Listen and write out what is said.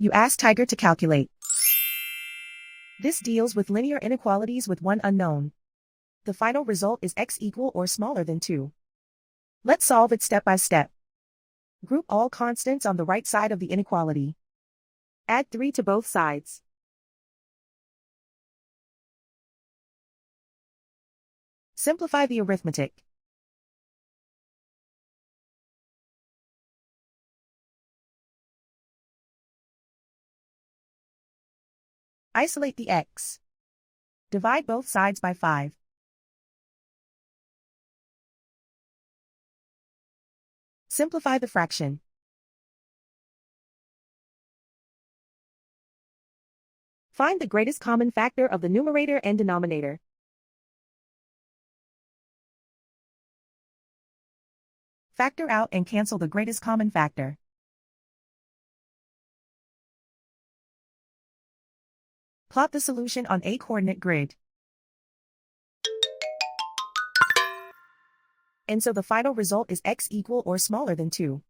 You ask Tiger to calculate. This deals with linear inequalities with one unknown. The final result is x equal or smaller than 2. Let's solve it step by step. Group all constants on the right side of the inequality. Add 3 to both sides. Simplify the arithmetic. Isolate the x. Divide both sides by 5. Simplify the fraction. Find the greatest common factor of the numerator and denominator. Factor out and cancel the greatest common factor. Plot the solution on a coordinate grid. And so the final result is x equal or smaller than 2.